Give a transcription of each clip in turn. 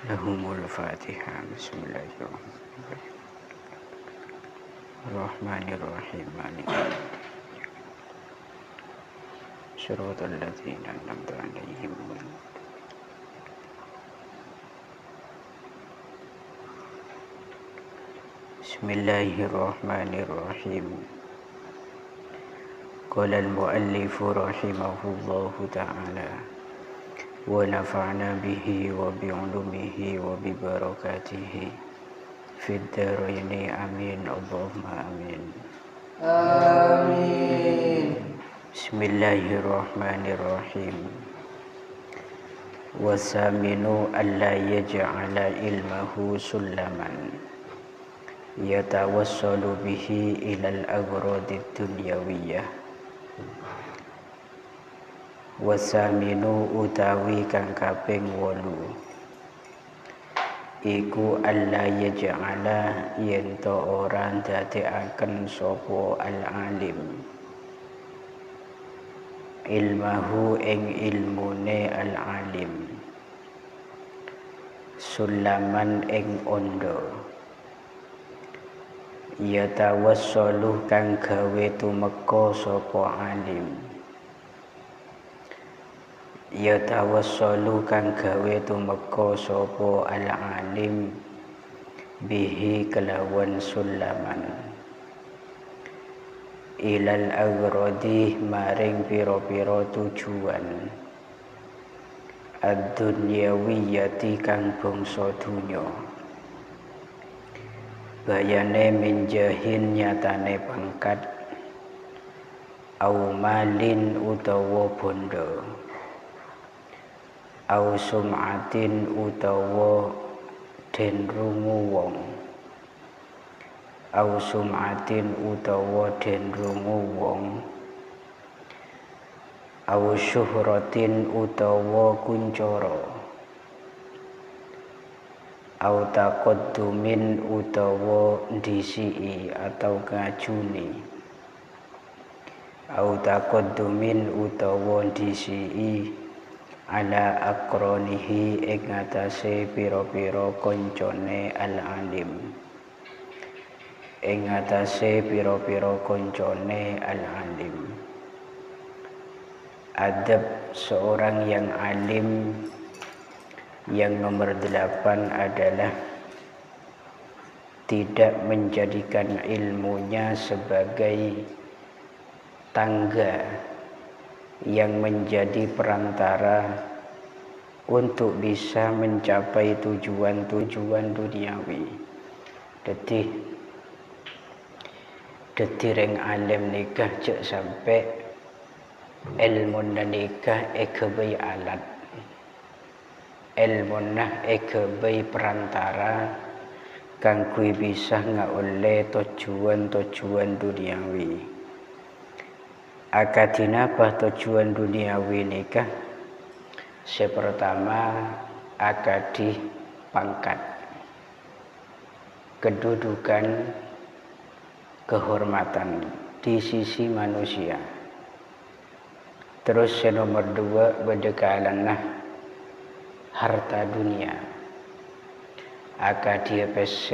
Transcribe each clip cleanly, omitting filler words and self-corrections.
Lahumul Fatihah. Bismillahirrahmanirrahim. Shiratal ladzina an'amta 'alaihim. Bismillahirrahmanirrahim. Qala al-muallif rahimahullahu ta'ala wa nafa'na bihi wa bi'ulumihi wa bi barakatihi fid dharaini amin. Allahumma amin. Amin. Bismillahirrahmanirrahim. Wasaminu alla yaj'ala ilmahu sulaman yatawassalu bihi ilal agradid dunyawiyah. Wasaminu utawi kang kaping 8 iku alla yaj'ala yen to ora dadekaken sapa al-alim ilmahu ing ilmune al-alim sulaman ing ondo yatawassalu kang gawe tumeka sapa alim yatawassalu kang gawe tumeka sapa al-alim bihi kelawan sulaman ilal agradi maring pira-pira tujuan ad-dunyawiyati kang bangsa dunya bayane minjahin nyatane pangkat au malin utawa bondo au sum'atin utawa den rungu wong au sum'atin utawa den rungu wong au syuhratin utawa kuncara au taqaddumin utawa ndisiki atau ngajuni au taqaddumin utawa ndisiki ala akronihi ing atase pira-pira kancane al-alim ing atase pira-pira kancane al-alim. Adab seorang yang alim yang nomor 8 adalah tidak menjadikan ilmunya sebagai tangga yang menjadi perantara untuk bisa mencapai tujuan-tujuan duniawi. Dadi reng alim nikah cek sampai ilmu nikah ekebai alat ilmu nah ekebai perantara kang kui bisa ngaole tujuan-tujuan duniawi. Akadina apa tujuan duniawi nikah? Sepertama akadi pangkat, kedudukan, kehormatan di sisi manusia. Terus yang nomor 2 bedekalanlah harta dunia. Akadi PC,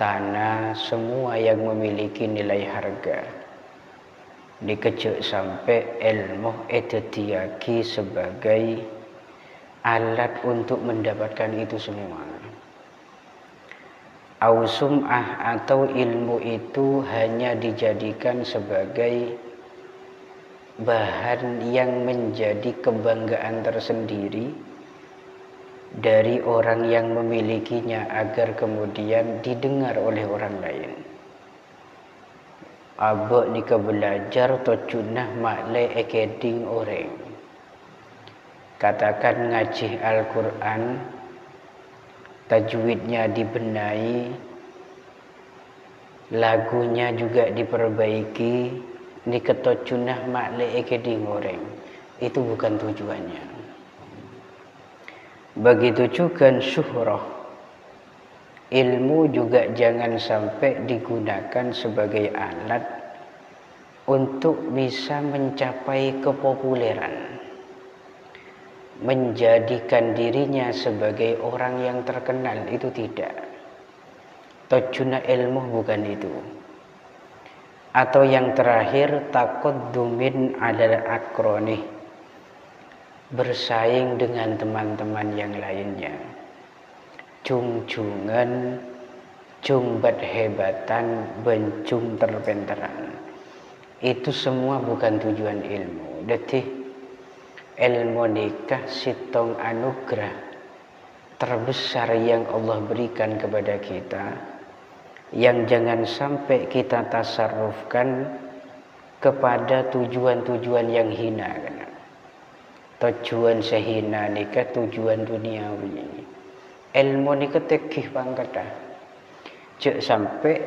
tanah, semua yang memiliki nilai harga. Dikejut sampai ilmu etetiaki sebagai alat untuk mendapatkan itu semua. Ausum'ah atau ilmu itu hanya dijadikan sebagai bahan yang menjadi kebanggaan tersendiri dari orang yang memilikinya agar kemudian didengar oleh orang lain. Abak nika belajar tojunah makle ekeding orang. Katakan ngaji Al-Quran, tajwidnya dibenahi, lagunya juga diperbaiki, nika tojunah makle ekeding orang. Itu bukan tujuannya. Begitu juga syuhrah. Ilmu juga jangan sampai digunakan sebagai alat untuk bisa mencapai kepopuleran. menjadikan dirinya sebagai orang yang terkenal, itu tidak. Tojuna ilmu bukan itu. Atau yang terakhir, taqaddumin alal akroni, bersaing dengan teman-teman yang lainnya, cung-cungan, cungbat hebatan, bencung terpenteran. Itu semua bukan tujuan ilmu. Jadi ilmu nikah sitong anugerah terbesar yang Allah berikan kepada kita, yang jangan sampai kita tasarrufkan kepada tujuan-tujuan yang hina. Tujuan sehina nikah tujuan duniawi. Ilmu nikah tegih pangkat dah. Cek sampai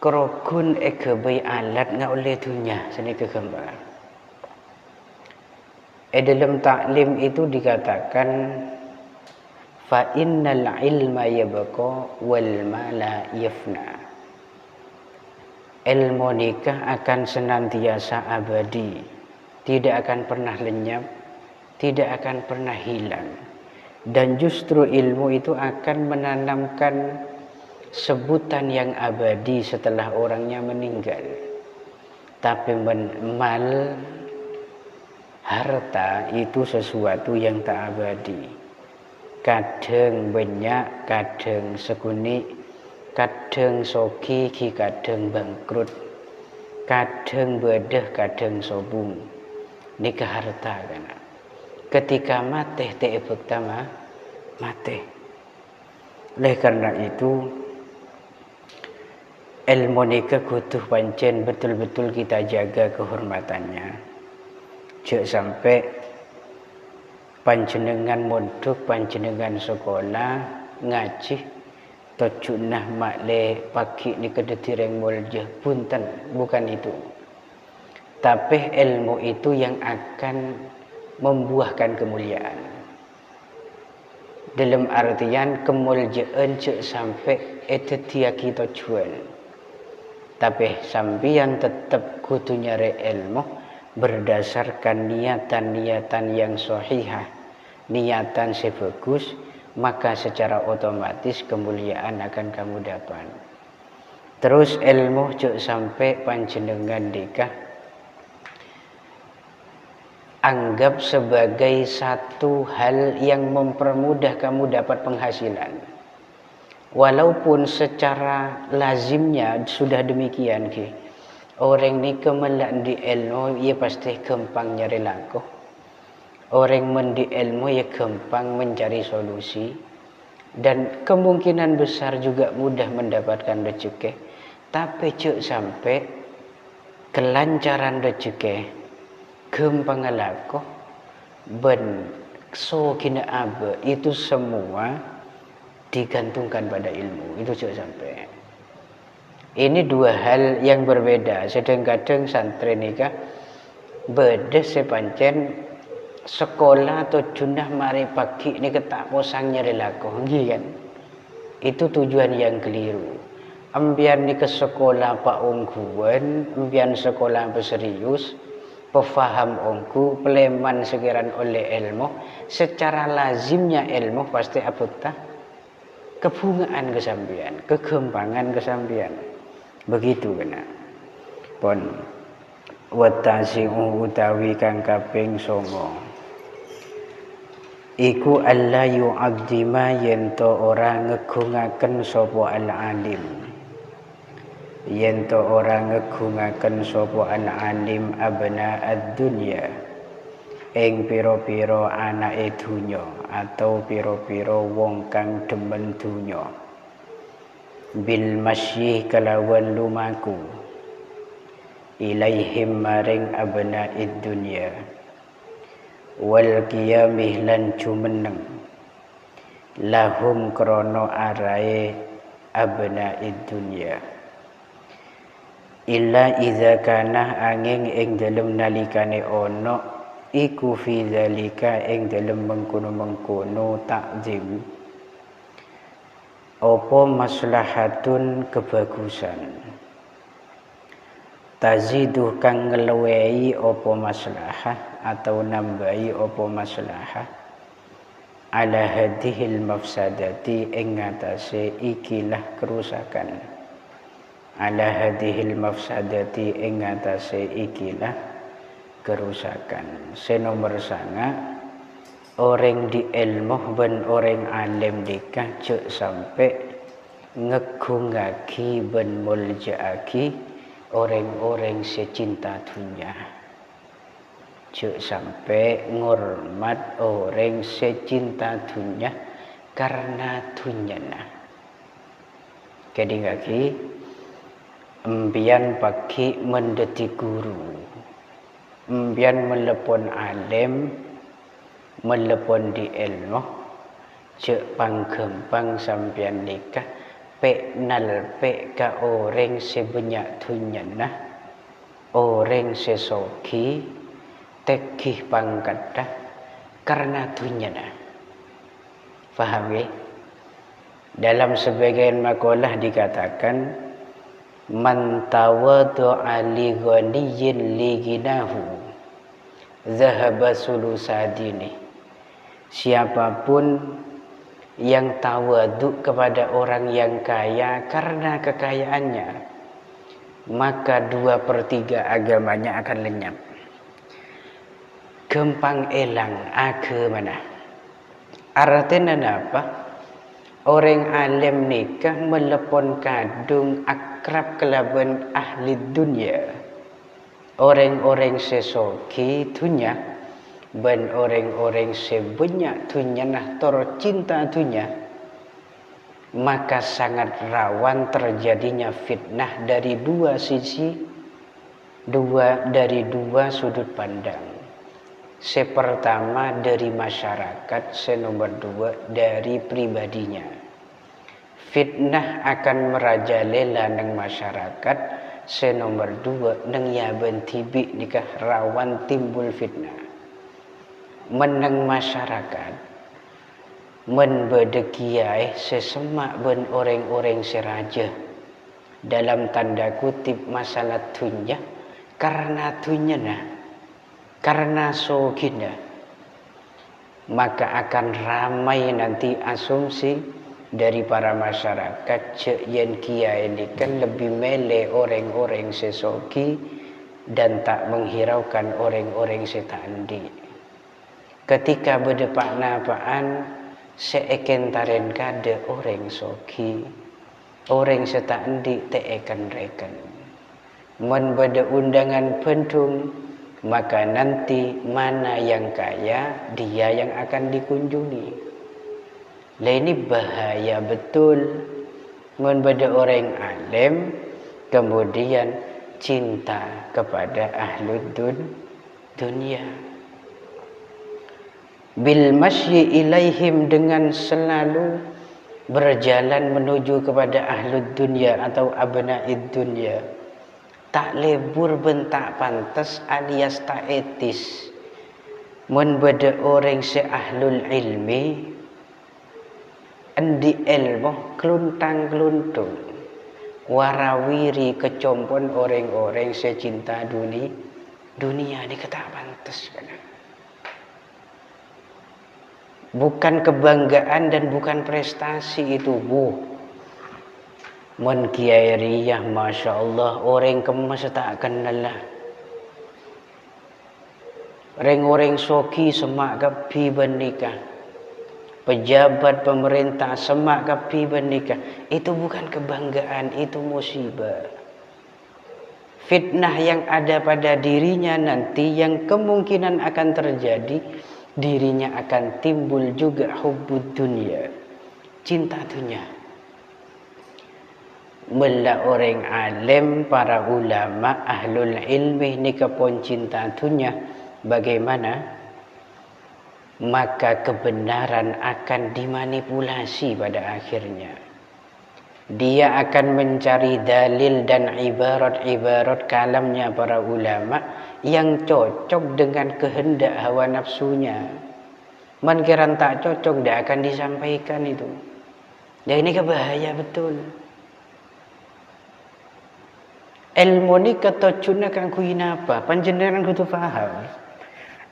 kerogun egebai alat nggak oleh dunia seni kegembar. Dalam taklim itu dikatakan fa innal ilma yabqa wal mala yafna. Ilmu nikah akan senantiasa abadi, tidak akan pernah lenyap, tidak akan pernah hilang. Dan justru ilmu itu akan menanamkan sebutan yang abadi setelah orangnya meninggal. Tapi mal, harta itu sesuatu yang tak abadi. Kadang banyak, kadang sekuni, kadang soki, kadang bangkrut, kadang bedah, kadang sobung. Nikah harta kan. Ketika mati pertama mati. Oleh karena itu ilmu nikah kutuh pancen betul-betul kita jaga kehormatannya. Jangan sampai panjenengan mondok, panjenengan sekolah ngaji tojunah makle pagi ni kedetireng mulja punten, bukan itu. Tapi ilmu itu yang akan membuahkan kemuliaan. Dalam artian kemuliaan cek sampai itu dia kita jual. Tapi sambian tetap kudu nyari ilmu berdasarkan niatan-niatan yang sahihah, niatan sebagus, maka secara otomatis kemuliaan akan kamu dapat. Terus ilmu cek sampai panjenengan nikah anggap sebagai satu hal yang mempermudah kamu dapat penghasilan. Walaupun secara lazimnya sudah demikian ki. Orang ni kemelak di ilmu ia pasti gampang nyari laku. Orang mendi ilmu ia gampang mencari solusi dan kemungkinan besar juga mudah mendapatkan rezeki. Tapi cuk sampai kelancaran rezeki gampang laku ben so kina abe itu semua digantungkan pada ilmu. Itu cuk sampai. Ini dua hal yang berbeda. Sedang-kadang santri nikah beda sepancen sekolah atau junah mari pagi ni ketak posang nyari laku kan. Itu tujuan yang keliru. Ambian ni ke sekolah pak ongguan, ambian sekolah berserius, pefaham ongku, peleman sekiran oleh ilmu. Secara lazimnya ilmu pasti abutah kebungaan kesambian, kegempangan kesambian. Begitu kena. Pon watasi'u utawi kang kaping 9. Iku alla yu'addima yen to ora ngegungaken sapa al-alim. Yen to ora ngegungaken sapa al-alim abna ad-dunya. Ing pira-pira anake dunya atau pira-pira wong kang demen dunya. Bil masyi kalawan lumaku ilaihim maring abna'id dunya wal qiyamih lan jumeneng lahum krono arae abna'id dunya illa iza kana angin ing dalem nalikane ono iku fi zalika ing dalem mengkono-mengkono takzim opo maslahatun kebagusan taziduh kang ngeluwei opo maslahah atau nambahi apa maslahah ala hadhil mafsadati ing ngatasé ikilah kerusakan, ala hadhil mafsadati ing ngatasé ikilah kerusakan. Senomor sanga orang di ilmu ben orang alim nikah cek sampai ngegungaki ben muljaaki orang-orang secinta dunia, cek sampai ngormat orang secinta dunia karena dunia. Kadang-kali empian pagi mendeti guru, empian melepon alim, melepon di ilmu, cek panggempang sampian nikah pe nalpe ka orang sebanyak dunia nah, orang sesoki tekih pangkatah karena dunia nah. Faham ya? Dalam sebagian makalah dikatakan man tawaddu'a li ghaniyyin li ginahu zahaba sulusadini. Siapapun yang tawaduk kepada orang yang kaya karena kekayaannya, maka 2/3 agamanya akan lenyap. Gempang elang agamana. Artinya apa? Orang alim nikah melepon kadung akrab kelaban ahli dunia. Orang-orang sesoki dunia dan orang-orang sebanyak dunia nah tercinta dunia, maka sangat rawan terjadinya fitnah dari dua sisi, dari dua sudut pandang. Sepertama dari masyarakat, senomor 2 dari pribadinya. Fitnah akan merajalela nang masyarakat, senomor 2 nang yaben tibi nikah rawan timbul fitnah. Menang masyarakat menbedekiai sesemak ben orang-orang seraja dalam tanda kutip masalah dunia karena dunia nah, karena sogina, maka akan ramai nanti asumsi dari para masyarakat cek yen kiai ini kan lebih mele orang-orang sesoki dan tak menghiraukan orang-orang setandi. Ketika berdepak napaan seeken taren kade orang soki, orang setandi teekan reken. Men beda undangan pentung, maka nanti mana yang kaya dia yang akan dikunjungi. Lah ini bahaya betul. Men beda orang alim kemudian cinta kepada ahlud dunia. Bil masyi ilaihim, dengan selalu berjalan menuju kepada ahlud dunia atau abnaid dunia. Tak lebur bentak pantas alias tak etis. Mun beda orang se ahlul ilmi endi ilmu kluntang-kluntung warawiri kecompon orang-orang secinta dunia ini ketak pantas kan. Bukan kebanggaan dan bukan prestasi itu, Bu. Mun kiai riyah, masya Allah, orang kemas tak kenal lah. Orang-orang soki semak kapi bernikah, pejabat pemerintah semak kapi bernikah. Itu bukan kebanggaan, itu musibah. Fitnah yang ada pada dirinya nanti yang kemungkinan akan terjadi, dirinya akan timbul juga hubbud dunia, cinta dunia. Mula orang alim, para ulama, ahlul ilmi ni kepon cinta dunia. Bagaimana? Maka kebenaran akan dimanipulasi pada akhirnya. Dia akan mencari dalil dan ibarat-ibarat kalamnya para ulama yang cocok dengan kehendak hawa nafsunya. Mungkin tak cocok, dia akan disampaikan itu. Dan ini kebahaya betul. Ilmu ni kata cuna kan kuina apa? Panjenengan kudu faham.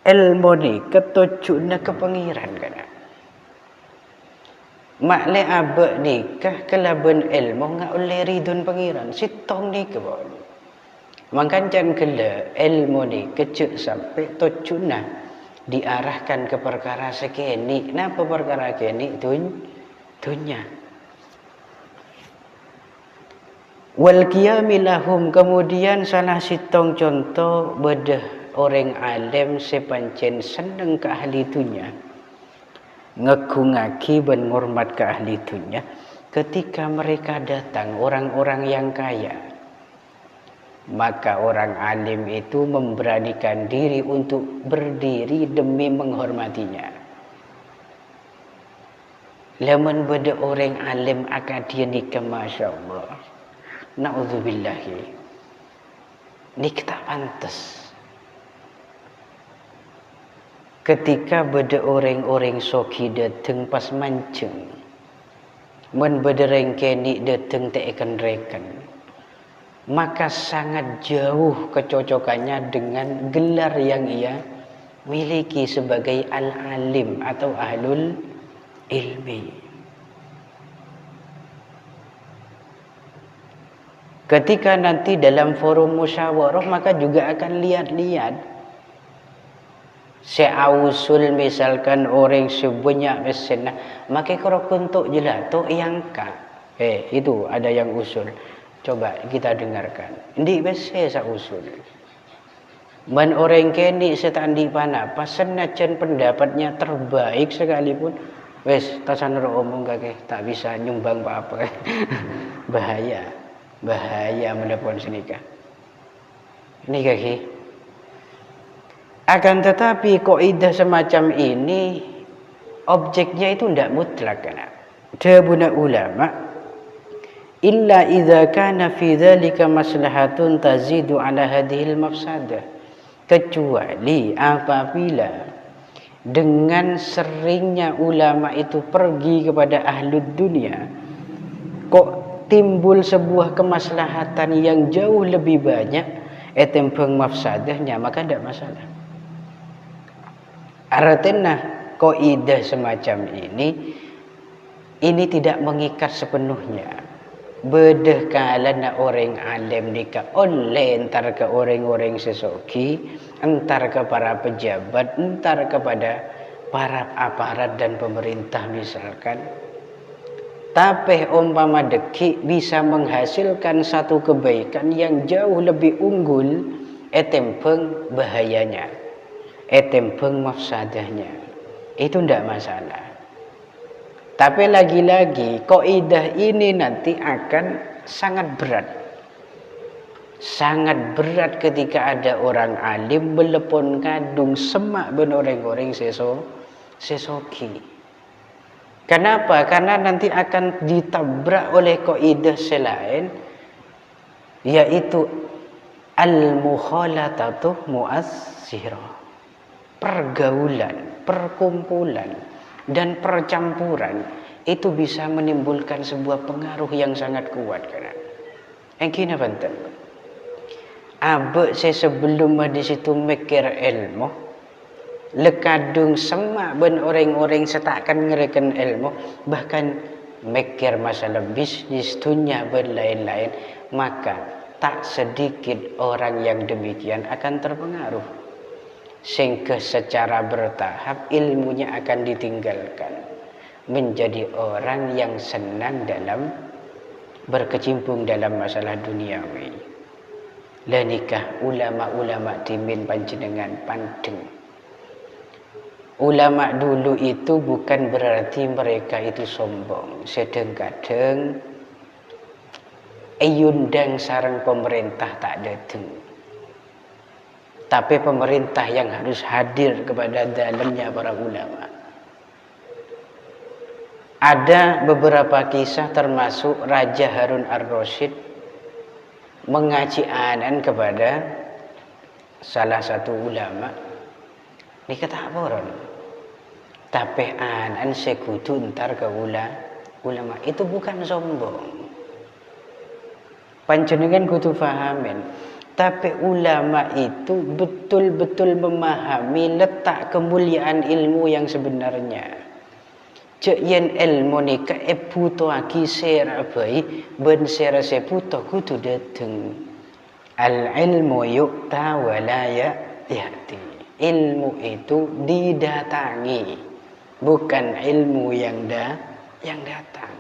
ilmu ni ketujukna ke pengiran kana. Mak le abek nikah kelaban ilmu ngak oleh ridun pengiran. Sitong ni ke bon. Makan jan kele ilmu ni kecuk sampai tujukna diarahkan ke perkara sekeni. Napa perkara keni dunya. Wal qiyami lahum, kemudian salah sitong contoh bedah orang alim sepancen seneng ke ahli dunya. Ngegungaki dan ngormat ke ahli dunya ketika mereka datang orang-orang yang kaya, maka orang alim itu memberanikan diri untuk berdiri demi menghormatinya. Lamun beda orang alim akademika, masya Allah, na'udzubillahi, ini tak pantas. Ketika beda orang-orang soki datang pas mancing, men beda rengkeni datang tak akan rekan, maka sangat jauh kecocokannya dengan gelar yang ia miliki sebagai al-alim atau ahlul ilmi. Ketika nanti dalam forum musyawarah, maka juga akan lihat-lihat. Seausul misalkan orang sebanyak mesenah, maka kalau untuk jelas tu yang ka. Itu ada yang usul. Coba kita dengarkan. Ndi bese sa usul. Man orang keni setandi pana, pasenajan pendapatnya terbaik sekalipun, wes tasanur omong kakek tak bisa nyumbang apa-apa. Bahaya menepon senikah. Ini kakek. Akan tetapi kaidah semacam ini objeknya itu tidak mutlak kan. Dabuna ulama illa idza kana fi dzalika maslahatun tazidu ala hadhil mafsadah, kecuali apabila dengan seringnya ulama itu pergi kepada ahlud dunia kok timbul sebuah kemaslahatan yang jauh lebih banyak etempeng mafsadahnya, maka tidak masalah. Artinya kaidah semacam ini tidak mengikat sepenuhnya. Bedah kalana orang alim nikah oleh entar ke orang-orang sesoki, entar ke para pejabat, entar kepada para aparat dan pemerintah misalkan. Tapi umpama deki bisa menghasilkan satu kebaikan yang jauh lebih unggul etempeng bahayanya, etempeng mafsadahnya, itu tidak masalah. Tapi lagi-lagi kaidah ini nanti akan sangat berat. Sangat berat ketika ada orang alim melepon kadung semak ben orang-orang sesoki. Kenapa? Karena nanti akan ditabrak oleh kaidah selain, yaitu al-mukhalatatu mu'assirah. Pergaulan, perkumpulan, dan percampuran itu bisa menimbulkan sebuah pengaruh yang sangat kuat kan. Engkina banten. Abe saya sebelum di situ mikir ilmu, lekadung semak ben orang-orang setakkan ngerekan ilmu, bahkan mikir masalah bisnis dunia ben lain-lain, maka tak sedikit orang yang demikian akan terpengaruh. Sehingga secara bertahap ilmunya akan ditinggalkan, menjadi orang yang senang dalam berkecimpung dalam masalah duniawi. Lanikah ulama-ulama dimin panjenengan pandeng. Ulama dulu itu bukan berarti mereka itu sombong. Sedang-kadang ayundang sarang pemerintah tak datang. Tapi pemerintah yang harus hadir kepada dalamnya para ulama. Ada beberapa kisah termasuk Raja Harun ar-Rasyid mengaji anan kepada salah satu ulama. Ini kata apa? Tapi anan sekutu ntar ke ulama. Itu bukan sombong. Panjenengan kudu fahamin. Tapi ulama itu betul-betul memahami letak kemuliaan ilmu yang sebenarnya. Cek yen ilmu ni ka puto aki sera bai ben sera se puto kudu dateng. Al ilmu yu'ta wa la ya'ti. Ilmu itu didatangi, bukan ilmu yang datang.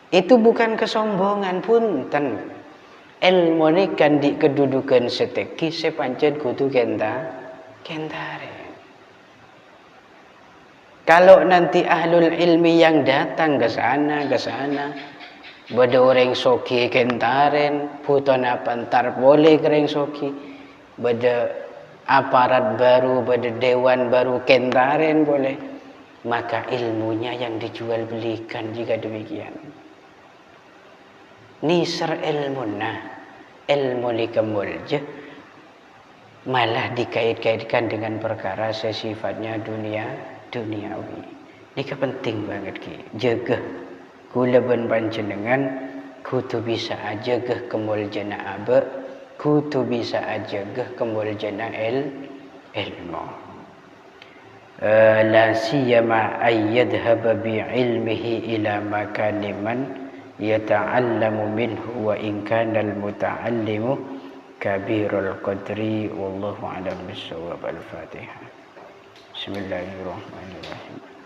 Itu bukan kesombongan punten. Ilmu ni kan di kedudukan seteki sepancen kudu kentare. Kalau nanti ahlul ilmi yang datang ke sana, bada orang soki kentaren, puton apantar boleh kereng soki, bada aparat baru, bada dewan baru kentaren boleh, maka ilmunya yang dijual belikan jika demikian. Nisar ilmu likamulja malah dikait-kaitkan dengan perkara sesifatnya duniawi. Ini penting banget ki. Jaga kula ben panjenengan kudu bisa ajagah kemuljana aba, kudu bisa ajagah kemuljana ilmu. La siyama ay yadhhab bi ilmihi ila makaniman yata'allamu minhu wa in kana al-muta'allimu kabirul qadri wallahu a'lam bissawab. Al-Fatihah. Bismillahirrahmanirrahim.